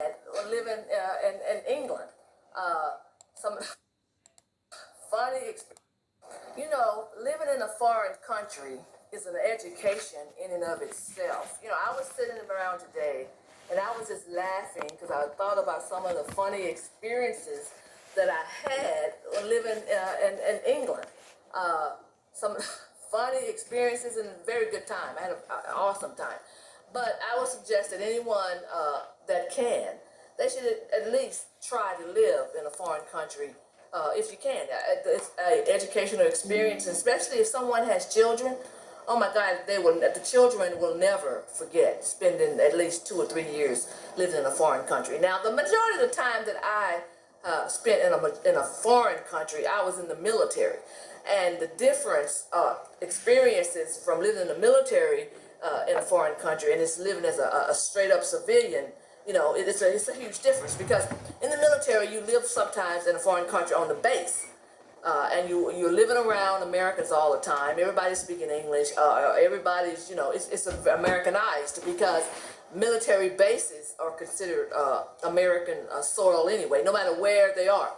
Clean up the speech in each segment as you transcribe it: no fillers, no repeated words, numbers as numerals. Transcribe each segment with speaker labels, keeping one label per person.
Speaker 1: living in England. Some funny experience. Living in a foreign country is an education in and of itself. I was sitting around today and I was just laughing because I thought about some of the funny experiences that I had living in England. Some funny experiences and a very good time. I had an awesome time. But I would suggest that anyone that can, they should at least try to live in a foreign country if you can. It's an educational experience, especially if someone has children. Oh my God, the children will never forget spending at least 2 or 3 years living in a foreign country. Now, the majority of the time that I spent in a foreign country, I was in the military. And the difference experiences from living in the military in a foreign country and it's living as a straight up civilian, it's a huge difference because in the military you live sometimes in a foreign country on the base. And you're living around Americans all the time. Everybody's speaking English. Everybody's, it's Americanized because military bases are considered American soil anyway, no matter where they are.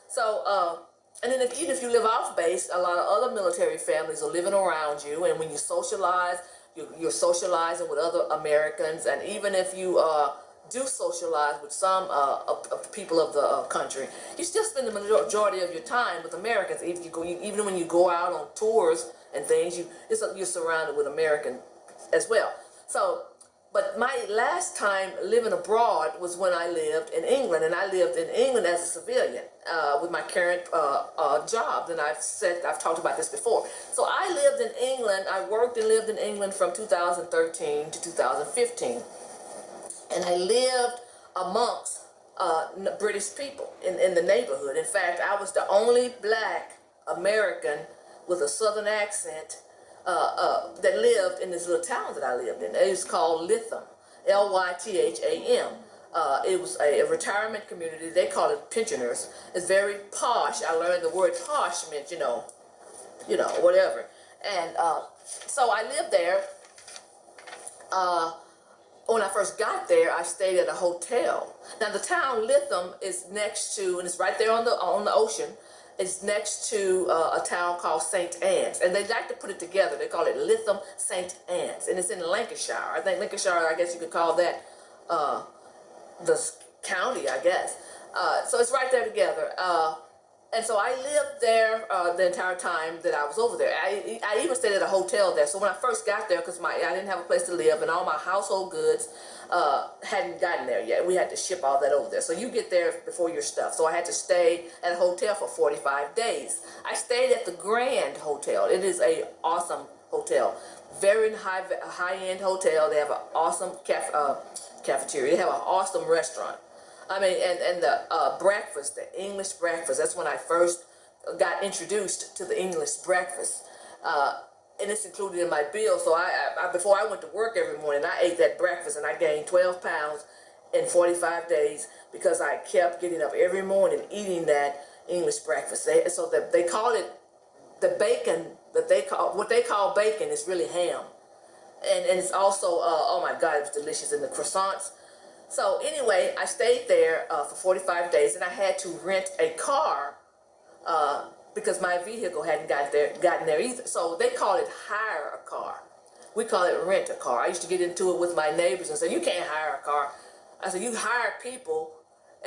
Speaker 1: So, and then even if you live off base, a lot of other military families are living around you. And when you socialize, you're socializing with other Americans. And even if you do socialize with some of the people of the country, you still spend the majority of your time with Americans. Even when you go out on tours and things, you're surrounded with Americans as well. So, but my last time living abroad was when I lived in England, and I lived in England as a civilian with my current job. And I've talked about this before. So I lived in England. I worked and lived in England from 2013 to 2015. And I lived amongst British people in the neighborhood. In fact, I was the only black American with a southern accent that lived in this little town that I lived in. It was called Lytham, Lytham. It was a retirement community. They call it pensioners. It's very posh. I learned the word posh meant, whatever. And so I lived there. When I first got there, I stayed at a hotel. Now the town Lytham is next to, and it's right there on the ocean. It's next to a town called St. Anne's, and they like to put it together. They call it Lytham St. Anne's, and it's in Lancashire. I think Lancashire, I guess you could call that the county, I guess. So it's right there together. And so I lived there the entire time that I was over there. I even stayed at a hotel there. So when I first got there, because I didn't have a place to live and all my household goods hadn't gotten there yet. We had to ship all that over there. So you get there before your stuff. So I had to stay at a hotel for 45 days. I stayed at the Grand Hotel. It is a awesome hotel. Very high-end hotel. They have an awesome cafeteria. They have an awesome restaurant. I mean, and the breakfast, the English breakfast, that's when I first got introduced to the English breakfast. And it's included in my bill. So I before I went to work every morning, I ate that breakfast and I gained 12 pounds in 45 days because I kept getting up every morning eating that English breakfast. They call it the bacon, what they call bacon is really ham. And it's also, oh my God, it was delicious. And the croissants. So anyway, I stayed there for 45 days, and I had to rent a car because my vehicle hadn't gotten there either. So they call it hire a car. We call it rent a car. I used to get into it with my neighbors and say, you can't hire a car. I said, you hire people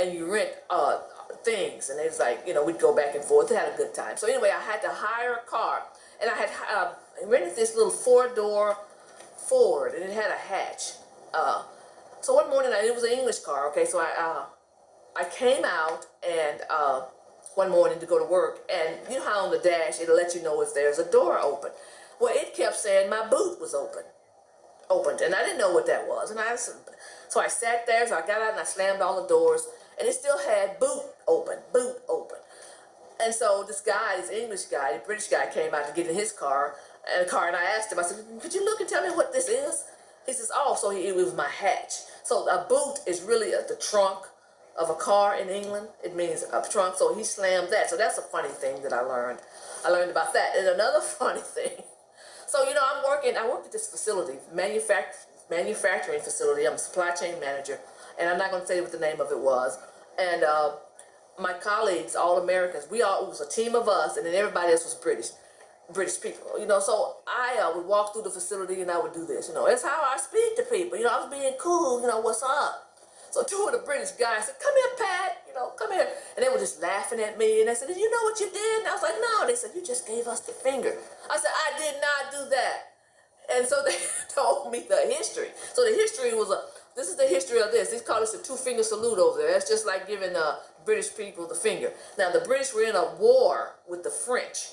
Speaker 1: and you rent things. And it was like, we'd go back and forth. They had a good time. So anyway, I had to hire a car. And I had rented this little 4-door Ford, and it had a hatch. So one morning, it was an English car, okay, so I came out and one morning to go to work, and you know how on the dash, it'll let you know if there's a door open. Well, it kept saying my boot was opened, and I didn't know what that was, and so I sat there, so I got out and I slammed all the doors, and it still had boot open. And so this English guy, the British guy came out to get in his car, and I asked him, I said, could you look and tell me what this is? He says, oh, so it was my hatch. So a boot is really the trunk of a car in England. It means a trunk, so he slammed that. So that's a funny thing that I learned. I learned about that. And another funny thing. So, I worked at this facility, manufacturing facility. I'm a supply chain manager. and I'm not going to say what the name of it was. And my colleagues, all Americans, it was a team of us, and then everybody else was British people, so I would walk through the facility and I would do this, it's how I speak to people, I was being cool, what's up? So two of the British guys said, come here, Pat, come here. And they were just laughing at me, and they said, did you know what you did? And I was like, no. They said, you just gave us the finger. I said, I did not do that. And so they told me the history. So the history was this is the history of this. They call this the two-finger salute over there. It's just like giving British people the finger. Now, the British were in a war with the French.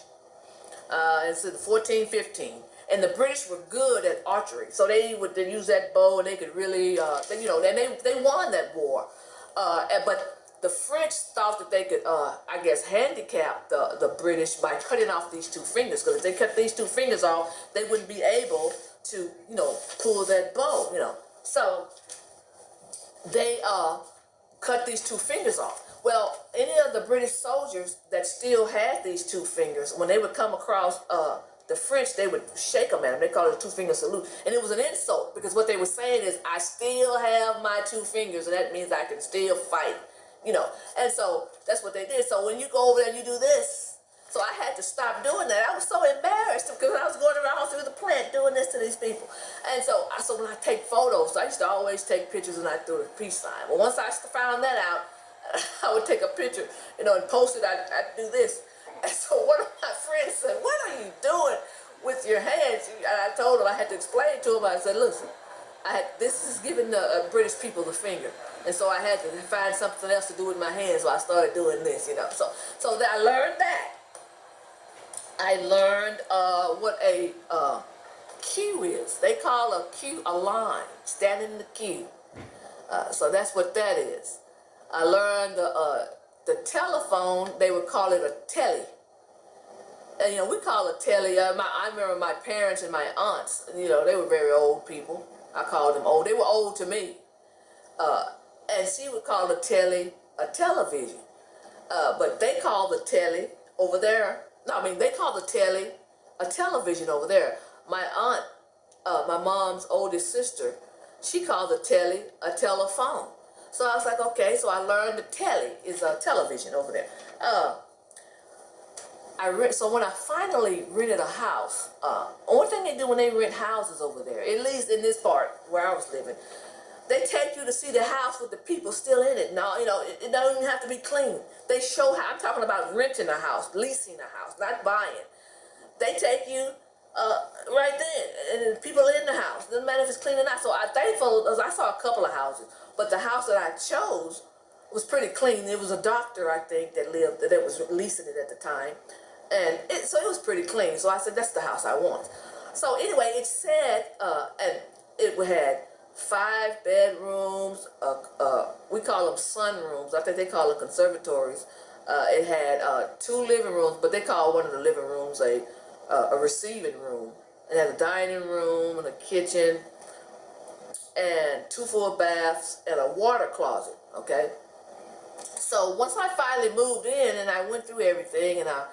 Speaker 1: It's in 1415. And the British were good at archery. So they would use that bow, and they could really, they won that war. But the French thought that they could, handicap the British by cutting off these two fingers. Because if they cut these two fingers off, they wouldn't be able to, pull that bow, So they cut these two fingers off. Well, any of the British soldiers that still had these two fingers, when they would come across the French, they would shake them at them. They call it a two-finger salute. And it was an insult, because what they were saying is, I still have my two fingers, and that means I can still fight, And so that's what they did. So when you go over there and you do this, so I had to stop doing that. I was so embarrassed, because I was going around through the plant doing this to these people. And so when I take photos, I used to always take pictures and I threw the peace sign. Well, once I found that out, I would take a picture, and post it. I'd do this. And so one of my friends said, what are you doing with your hands? And I told him, I had to explain to him. I said, listen, this is giving the British people the finger. And so I had to find something else to do with my hands, so I started doing this, So I learned that. I learned what a queue is. They call a queue a line, standing in the queue. So that's what that is. I learned the telephone, they would call it a telly. And, we call it telly. I remember my parents and my aunts, they were very old people. I called them old. They were old to me. And she would call the telly a television. But they call the telly over there, they call the telly a television over there. My aunt, my mom's oldest sister, she called the telly a telephone. So I was like, okay, so I learned the telly is a television over there. So when I finally rented a house, one thing they do when they rent houses over there, at least in this part where I was living, they take you to see the house with the people still in it. Now, it don't even have to be clean. They show how, I'm talking about renting a house, leasing a house, not buying. They take you right then, and people in the house. Doesn't matter if it's clean or not. So I'm thankful, as I saw a couple of houses, but the house that I chose was pretty clean. It was a doctor, I think, that was leasing it at the time, and so it was pretty clean. So I said, that's the house I want. So anyway, it said, and it had 5 bedrooms. We call them sunrooms. I think they call them conservatories. It had 2 living rooms, but they call one of the living rooms a receiving room. It had a dining room and a kitchen and 2 full baths and a water closet, okay? So once I finally moved in and I went through everything, and I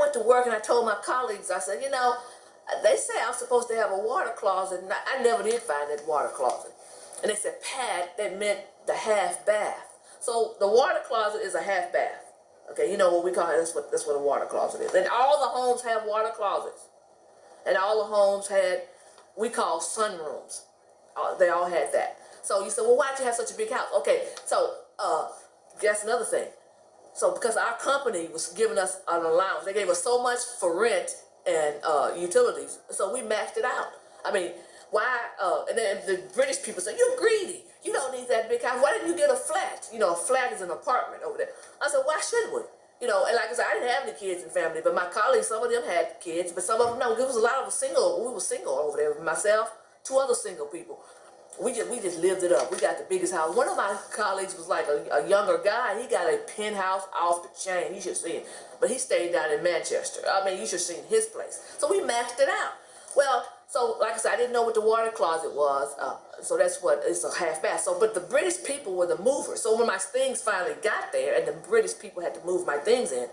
Speaker 1: went to work, and I told my colleagues, I said, they say I'm supposed to have a water closet, and I never did find that water closet. And they said, Pat, that meant the half bath. So the water closet is a half bath. Okay, what we call it, that's what a water closet is. And all the homes have water closets. And all the homes had, we call sunrooms. They all had that. So you said, well, why'd you have such a big house? Okay, so that's another thing. So because our company was giving us an allowance, they gave us so much for rent and utilities, so we maxed it out. Why? And then the British people say, you're greedy. You don't need that big house. Why didn't you get a flat? A flat is an apartment over there. I said, why should we? And like I said, I didn't have any kids in family, but my colleagues, some of them had kids, but some of them, no. There was a lot of we were single over there. Myself, 2 other single people. We just lived it up. We got the biggest house. One of my colleagues was like a younger guy. He got a penthouse off the chain. You should see it. But he stayed down in Manchester. You should have seen his place. So we maxed it out. Well, so like I said, I didn't know what the water closet was. So that's what, it's a half bath. So, but the British people were the movers. So when my things finally got there and the British people had to move my things in,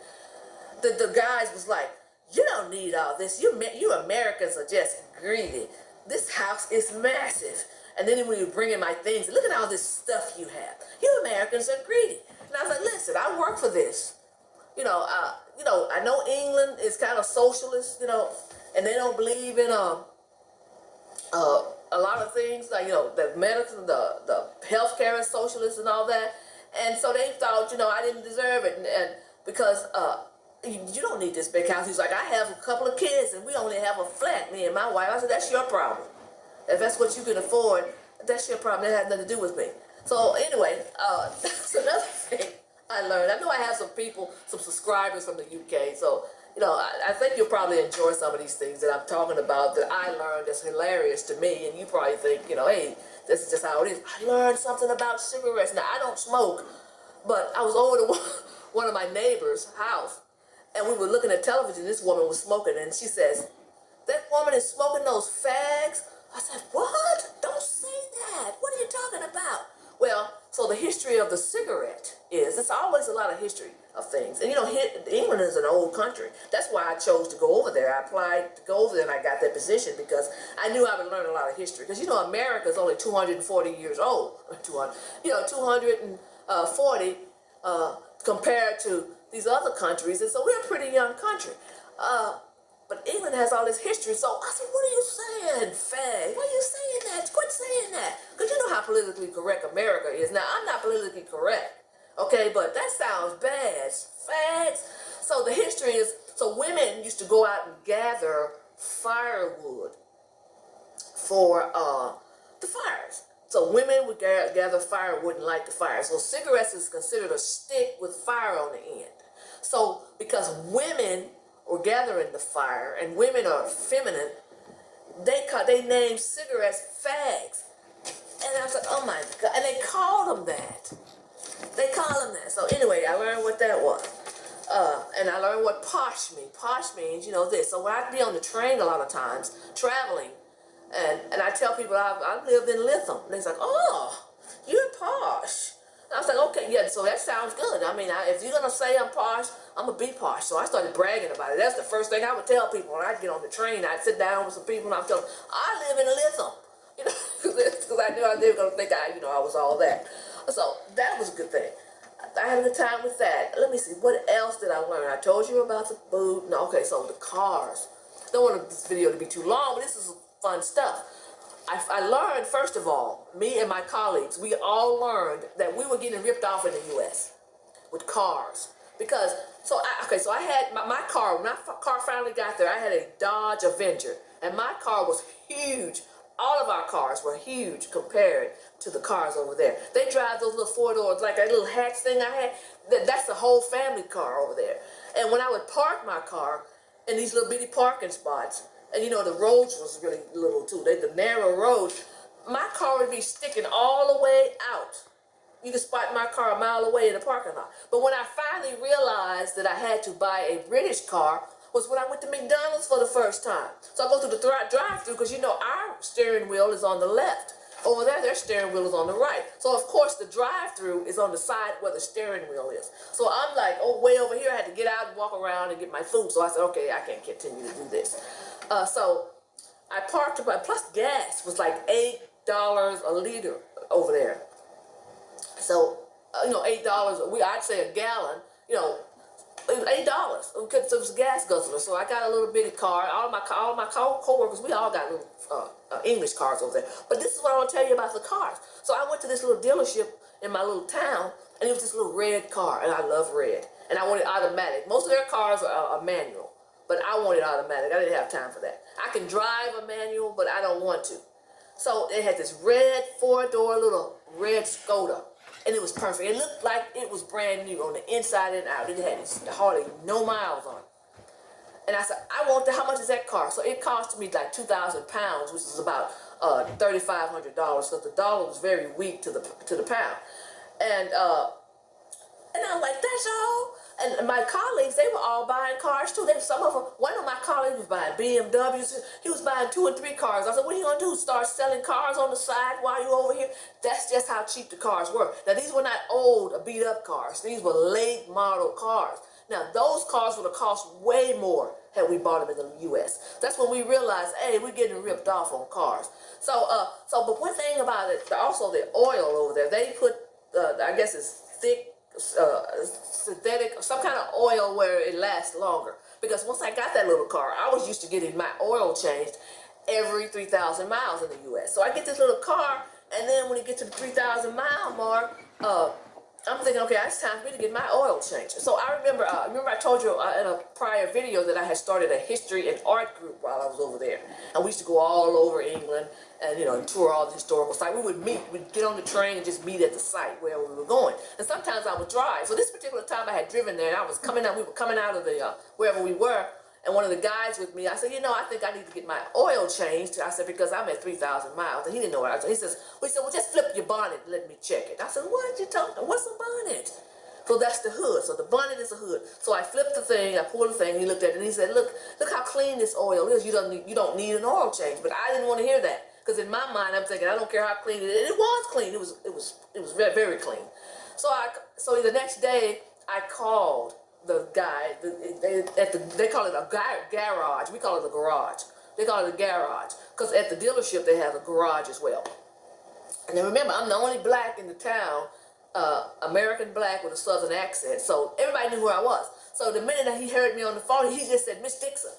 Speaker 1: the guys was like, you don't need all this. You Americans are just greedy. This house is massive. And then when you bring in my things, look at all this stuff you have. You Americans are greedy. And I was like, listen, I work for this. I know England is kind of socialist, and they don't believe in a lot of things like the medicine, the healthcare is socialist and all that. And so they thought, I didn't deserve it, and because you don't need this big house. He's like, I have a couple of kids and we only have a flat, me and my wife. I said, that's your problem. If that's what you can afford, that's your problem. That has nothing to do with me. So anyway, that's another thing I learned. I know I have some subscribers from the UK. So, I think you'll probably enjoy some of these things that I'm talking about that I learned that's hilarious to me. And you probably think, hey, this is just how it is. I learned something about cigarettes. Now, I don't smoke, but I was over to one of my neighbors' house. And we were looking at television. This woman was smoking, and she says, that woman is smoking those fags. I said, what? Don't say that. What are you talking about? Well, so the history of the cigarette is, it's always a lot of history of things. And England is an old country. That's why I chose to go over there. I applied to go over there and I got that position because I knew I would learn a lot of history. Because, America is only 240 years old. 240 compared to these other countries. And so we're a pretty young country. But England has all this history. So I said, what are you saying, fag? Why are you saying that? Quit saying that. Because you know how politically correct America is. Now, I'm not politically correct. Okay, but that sounds bad. Fags. So the history is, so women used to go out and gather firewood for the fires. So women would gather firewood and light the fire. So cigarettes is considered a stick with fire on the end. So because women were gathering the fire and women are feminine, they named cigarettes fags. And I was like, oh my God. And they called them that. So anyway, I learned what that was. And I learned what posh means. Posh means, this. So when I'd be on the train a lot of times, traveling, and I tell people I lived in Lytham. And they're like, oh, you're posh. And I was like, okay, yeah, so that sounds good. I mean, if you're going to say I'm posh, I'm going to be posh. So I started bragging about it. That's the first thing I would tell people. When I'd get on the train, I'd sit down with some people and I'd tell them, I live in Lytham. Because I knew they were going to think I was all that. So that was a good thing. I had a good time with that. Let me see, what else did I learn? I told you about the food. No, okay, so the cars. Don't want this video to be too long, but this is fun stuff. I learned, first of all, me and my colleagues, we all learned that we were getting ripped off in the U.S. with cars. Because, I had my car, when my car finally got there, I had a Dodge Avenger. And my car was huge. All of our cars were huge compared to the cars over there. They drive those little four-doors, like that little hatch thing I had. That's the whole family car over there. And when I would park my car in these little bitty parking spots, and the roads was really little too, the narrow roads, my car would be sticking all the way out. You could spot my car a mile away in the parking lot. But when I finally realized that I had to buy a British car, was when I went to McDonald's for the first time. So I go through the drive-thru because our steering wheel is on the left. Over there, their steering wheel is on the right. So of course the drive-thru is on the side where the steering wheel is. So I'm like, way over here, I had to get out and walk around and get my food. So I said, okay, I can't continue to do this. So I parked, plus gas was like $8 a liter over there. So, $8, I'd say a gallon, it was $8 because it was a gas guzzler. So I got a little bitty car. All my co-workers, we all got little English cars over there. But this is what I want to tell you about the cars. So I went to this little dealership in my little town, and it was this little red car, and I love red. And I wanted automatic. Most of their cars are manual, but I wanted automatic. I didn't have time for that. I can drive a manual, but I don't want to. So it had this red four-door little red Skoda. And it was perfect. It looked like it was brand new on the inside and out. It had hardly no miles on it. And I said, how much is that car? So it cost me like 2,000 pounds, which is about $3,500, because the dollar was very weak to the pound. And I'm like, that's all? And my colleagues, they were all buying cars too. One of my colleagues was buying BMWs. He was buying 2 and 3 cars. I said, what are you going to do? Start selling cars on the side while you're over here? That's just how cheap the cars were. Now, these were not old or beat up cars. These were late model cars. Now, those cars would have cost way more had we bought them in the U.S. That's when we realized, hey, we're getting ripped off on cars. But one thing about it, also the oil over there, they put, I guess it's thick, synthetic, some kind of oil where it lasts longer. Because once I got that little car, I was used to getting my oil changed every 3,000 miles in the U.S. So I get this little car, and then when it gets to the 3,000 mile mark, I'm thinking, okay, it's time for me to get my oil changed. So I remember I told you in a prior video that I had started a history and art group while I was over there. And we used to go all over England and, and tour all the historical sites. We'd get on the train and just meet at the site where we were going. And sometimes I would drive. So this particular time I had driven there, and we were coming out of the, wherever we were, and one of the guys with me, I said, I think I need to get my oil changed. I said, because I'm at 3,000 miles. And he didn't know what I was doing. He said, well, just flip your bonnet and let me check it. I said, what are you talking about? What's a bonnet? So that's the hood. So the bonnet is a hood. So I flipped the thing, I pulled the thing, he looked at it, and he said, look how clean this oil is. You don't need an oil change. But I didn't want to hear that. Because in my mind, I'm thinking, I don't care how clean it is. It was clean. It was very, very clean. So the next day, I called the guy, they call it a garage. We call it a garage. They call it a garage. Because at the dealership, they have a garage as well. And then remember, I'm the only black in the town, American black with a southern accent. So everybody knew who I was. So the minute that he heard me on the phone, he just said, Miss Dickson.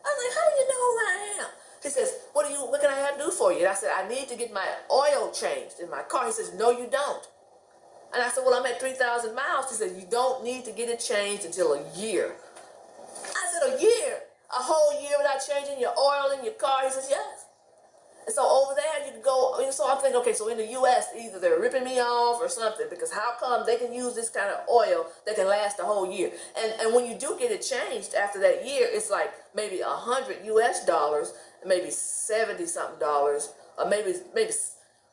Speaker 1: I was like, how do you know who I am? He says, what can I have to do for you? And I said, I need to get my oil changed in my car. He says, no, you don't. And I said, well, I'm at 3,000 miles. He said, you don't need to get it changed until a year. I said, a year? A whole year without changing your oil in your car? He says, yes. And so over there, you can go, so I'm thinking, okay, so in the U.S., either they're ripping me off or something, because how come they can use this kind of oil that can last a whole year? And when you do get it changed after that year, it's like maybe $100 US, maybe 70 something dollars, or maybe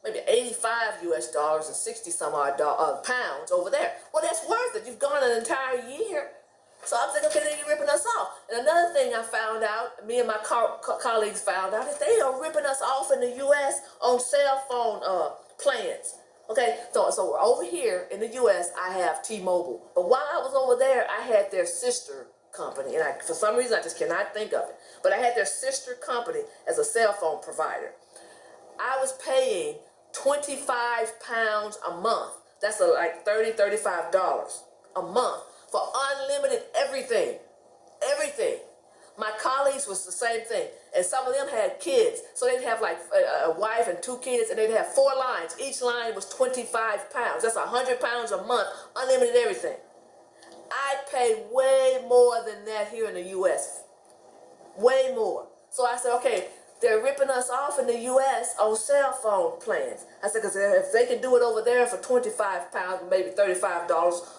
Speaker 1: 85 US and 60 some odd pounds over there. Well, that's worth it. You've gone an entire year. So I'm thinking, okay, then you're ripping us off. And another thing I found out, me and my colleagues found out, is they are ripping us off in the U.S. on cell phone plans. Okay, so over here in the U.S., I have T-Mobile. But while I was over there, I had their sister company. And for some reason, I just cannot think of it. But I had their sister company as a cell phone provider. I was paying £25 a month. That's like $35 a month for unlimited everything. Everything. My colleagues was the same thing. And some of them had kids. So they'd have like a wife and 2 kids, and they'd have 4 lines. Each line was £25. That's £100 a month, unlimited everything. I pay way more than that here in the U.S. Way more. So I said, okay, they're ripping us off in the U.S. on cell phone plans. I said, because if they can do it over there for £25, maybe $35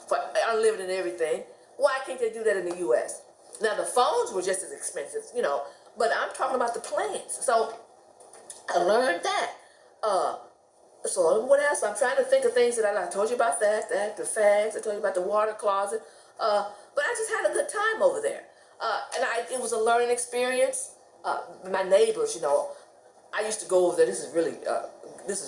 Speaker 1: for unlimited everything, why can't they do that in the U.S.? Now, the phones were just as expensive, but I'm talking about the plans. So I learned that. So what else? I'm trying to think of things that I told you about that, the fags, I told you about the water closet. But I just had a good time over there. It was a learning experience. My neighbors, I used to go over there. This is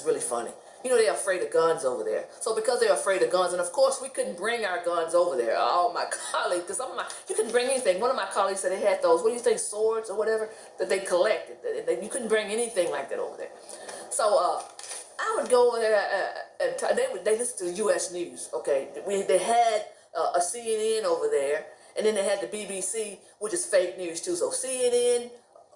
Speaker 1: really funny. They're afraid of guns over there. So because they're afraid of guns, and of course we couldn't bring our guns over there. All my colleagues, because you couldn't bring anything. One of my colleagues said they had those, what do you think, swords or whatever, that they collected. You couldn't bring anything like that over there. So I would go over there, and they listened to the U.S. news. Okay, they had a CNN over there, and then they had the BBC, which is fake news too. So CNN.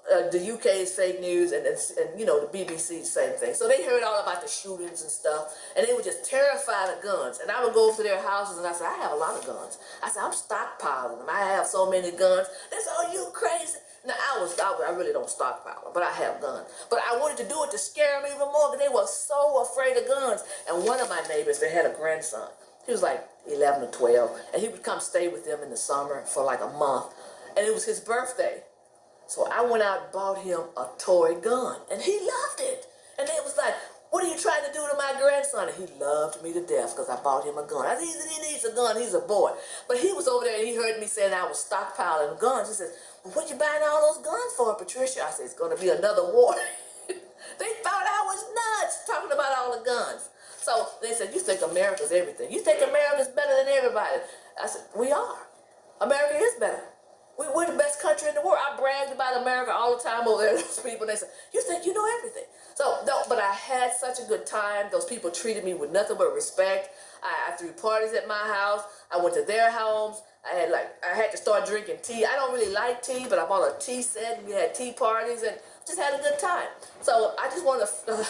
Speaker 1: The UK is fake news, and the BBC, same thing. So they heard all about the shootings and stuff, and they were just terrified of guns. And I would go over to their houses, and I said, I have a lot of guns. I said, I'm stockpiling them. I have so many guns. They said, oh, you crazy. Now, I really don't stockpile them, but I have guns. But I wanted to do it to scare them even more, because they were so afraid of guns. And one of my neighbors, they had a grandson. He was like 11 or 12, and he would come stay with them in the summer for like a month. And it was his birthday. So I went out and bought him a toy gun, and he loved it. And they was like, what are you trying to do to my grandson? And he loved me to death because I bought him a gun. I said, he needs a gun. He's a boy. But he was over there, and he heard me saying I was stockpiling guns. He said, well, what you buying all those guns for, Patricia? I said, it's going to be another war. They thought I was nuts talking about all the guns. So they said, you think America's everything. You think America's better than everybody. I said, we are. America is better. We're the best country in the world. I bragged about America all the time over there. Those people, they said, you think you know everything. So, no, but I had such a good time. Those people treated me with nothing but respect. I threw parties at my house. I went to their homes. I had to start drinking tea. I don't really like tea, but I bought a tea set and we had tea parties and just had a good time. So I just want to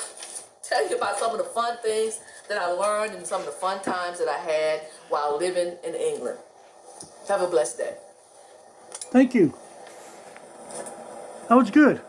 Speaker 1: tell you about some of the fun things that I learned and some of the fun times that I had while living in England. Have a blessed day.
Speaker 2: Thank you. That was good.